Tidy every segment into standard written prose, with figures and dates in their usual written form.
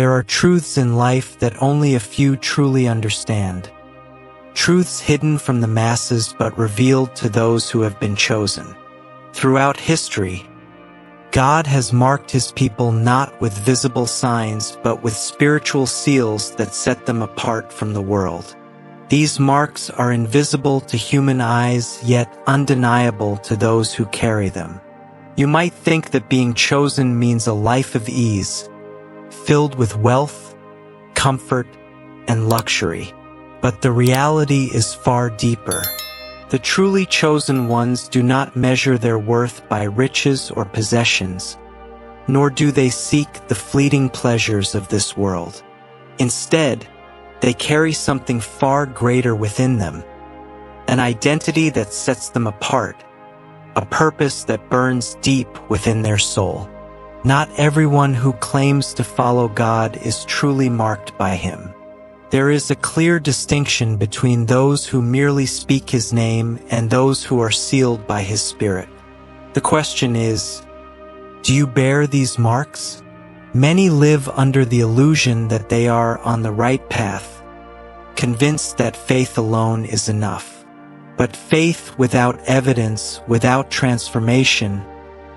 There are truths in life that only a few truly understand. Truths hidden from the masses but revealed to those who have been chosen. Throughout history, God has marked His people not with visible signs but with spiritual seals that set them apart from the world. These marks are invisible to human eyes yet undeniable to those who carry them. You might think that being chosen means a life of ease, filled with wealth, comfort, and luxury. But the reality is far deeper. The truly chosen ones do not measure their worth by riches or possessions, nor do they seek the fleeting pleasures of this world. Instead, they carry something far greater within them, an identity that sets them apart, a purpose that burns deep within their soul. Not everyone who claims to follow God is truly marked by Him. There is a clear distinction between those who merely speak His name and those who are sealed by His Spirit. The question is, do you bear these marks? Many live under the illusion that they are on the right path, convinced that faith alone is enough. But faith without evidence, without transformation,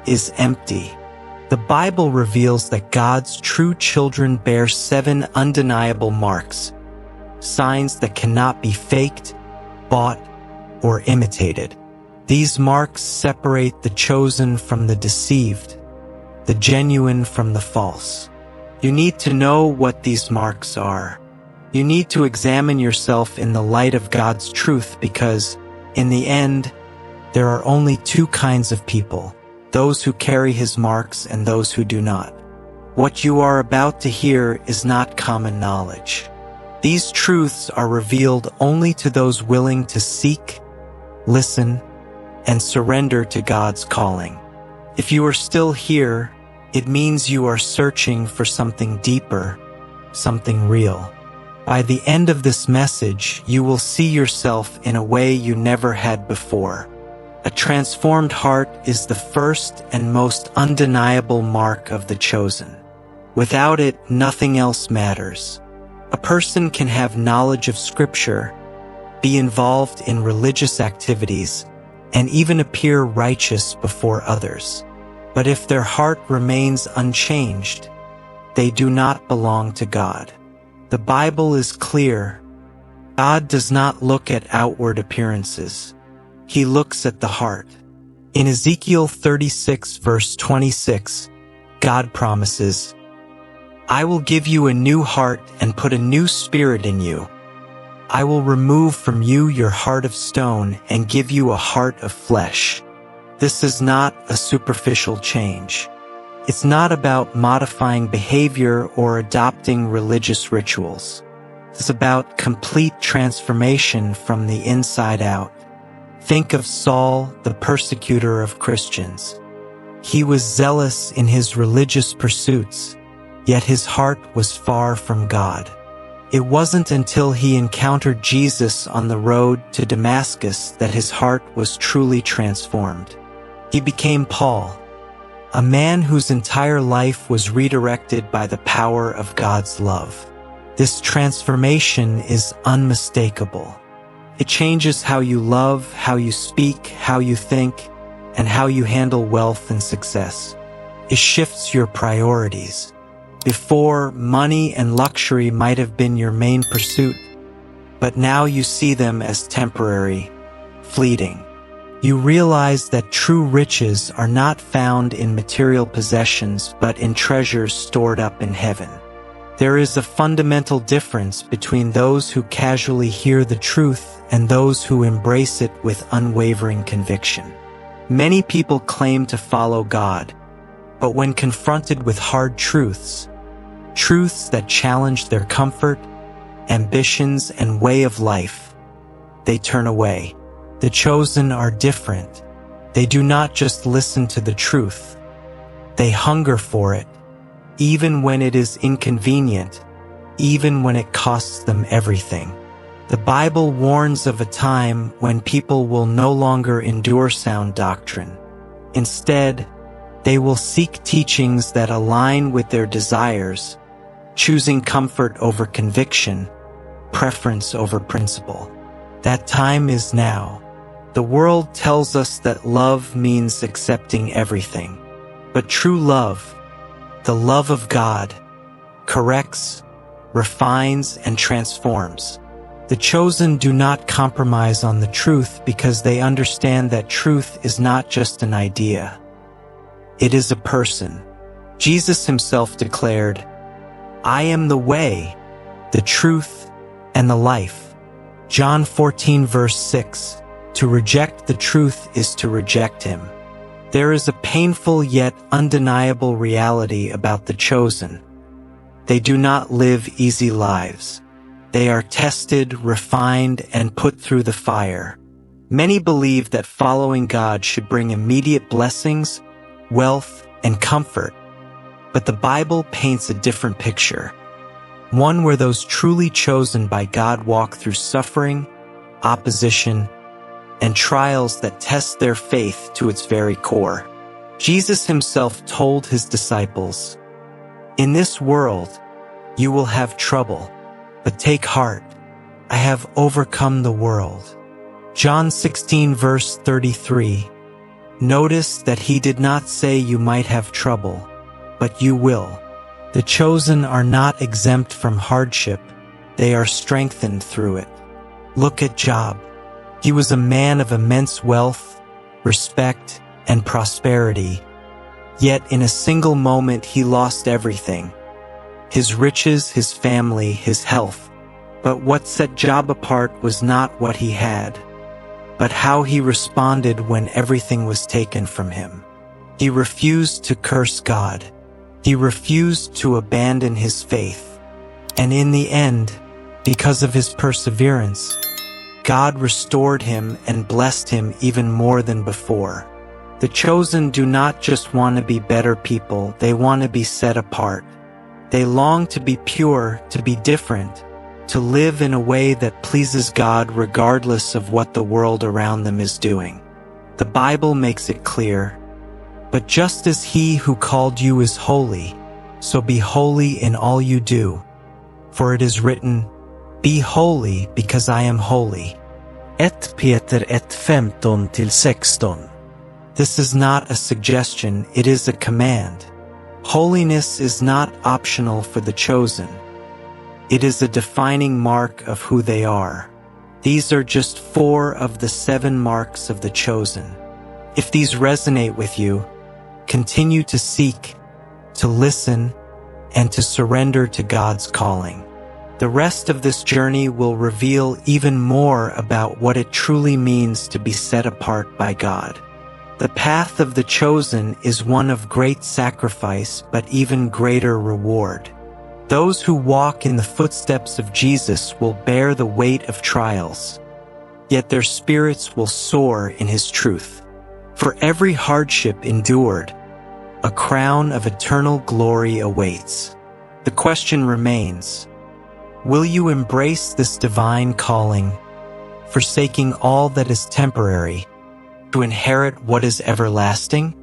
is empty. The Bible reveals that God's true children bear 7 undeniable marks, signs that cannot be faked, bought, or imitated. These marks separate the chosen from the deceived, the genuine from the false. You need to know what these marks are. You need to examine yourself in the light of God's truth because, in the end, there are only 2 kinds of people, those who carry His marks and those who do not. What you are about to hear is not common knowledge. These truths are revealed only to those willing to seek, listen, and surrender to God's calling. If you are still here, it means you are searching for something deeper, something real. By the end of this message, you will see yourself in a way you never had before. A transformed heart is the first and most undeniable mark of the chosen. Without it, nothing else matters. A person can have knowledge of Scripture, be involved in religious activities, and even appear righteous before others. But if their heart remains unchanged, they do not belong to God. The Bible is clear. God does not look at outward appearances. He looks at the heart. In Ezekiel 36 verse 26, God promises, "I will give you a new heart and put a new spirit in you. I will remove from you your heart of stone and give you a heart of flesh." This is not a superficial change. It's not about modifying behavior or adopting religious rituals. It's about complete transformation from the inside out. Think of Saul, the persecutor of Christians. He was zealous in his religious pursuits, yet his heart was far from God. It wasn't until he encountered Jesus on the road to Damascus that his heart was truly transformed. He became Paul, a man whose entire life was redirected by the power of God's love. This transformation is unmistakable. It changes how you love, how you speak, how you think, and how you handle wealth and success. It shifts your priorities. Before, money and luxury might have been your main pursuit, but now you see them as temporary, fleeting. You realize that true riches are not found in material possessions but in treasures stored up in heaven. There is a fundamental difference between those who casually hear the truth and those who embrace it with unwavering conviction. Many people claim to follow God, but when confronted with hard truths that challenge their comfort, ambitions, and way of life, they turn away. The chosen are different. They do not just listen to the truth. They hunger for it, even when it is inconvenient, even when it costs them everything. The Bible warns of a time when people will no longer endure sound doctrine. Instead, they will seek teachings that align with their desires, choosing comfort over conviction, preference over principle. That time is now. The world tells us that love means accepting everything. But true love, the love of God, corrects, refines, and transforms. The chosen do not compromise on the truth because they understand that truth is not just an idea. It is a person. Jesus himself declared, "I am the way, the truth, and the life." John 14 verse 6, to reject the truth is to reject him. There is a painful yet undeniable reality about the chosen. They do not live easy lives. They are tested, refined, and put through the fire. Many believe that following God should bring immediate blessings, wealth, and comfort. But the Bible paints a different picture. One where those truly chosen by God walk through suffering, opposition, and trials that test their faith to its very core. Jesus himself told his disciples, "In this world, you will have trouble, but take heart. I have overcome the world." John 16 verse 33. Notice that he did not say you might have trouble, but you will. The chosen are not exempt from hardship. They are strengthened through it. Look at Job. He was a man of immense wealth, respect, and prosperity. Yet in a single moment he lost everything. His riches, his family, his health. But what set Job apart was not what he had, but how he responded when everything was taken from him. He refused to curse God. He refused to abandon his faith. And in the end, because of his perseverance, God restored him and blessed him even more than before. The chosen do not just want to be better people, they want to be set apart. They long to be pure, to be different, to live in a way that pleases God regardless of what the world around them is doing. The Bible makes it clear, "But just as he who called you is holy, so be holy in all you do. For it is written, Be holy because I am holy." 1 Peter 1:15-16. This is not a suggestion, it is a command. Holiness is not optional for the chosen. It is a defining mark of who they are. These are just 4 of the 7 marks of the chosen. If these resonate with you, continue to seek, to listen, and to surrender to God's calling. The rest of this journey will reveal even more about what it truly means to be set apart by God. The path of the chosen is one of great sacrifice but even greater reward. Those who walk in the footsteps of Jesus will bear the weight of trials, yet their spirits will soar in his truth. For every hardship endured, a crown of eternal glory awaits. The question remains, will you embrace this divine calling, forsaking all that is temporary, to inherit what is everlasting?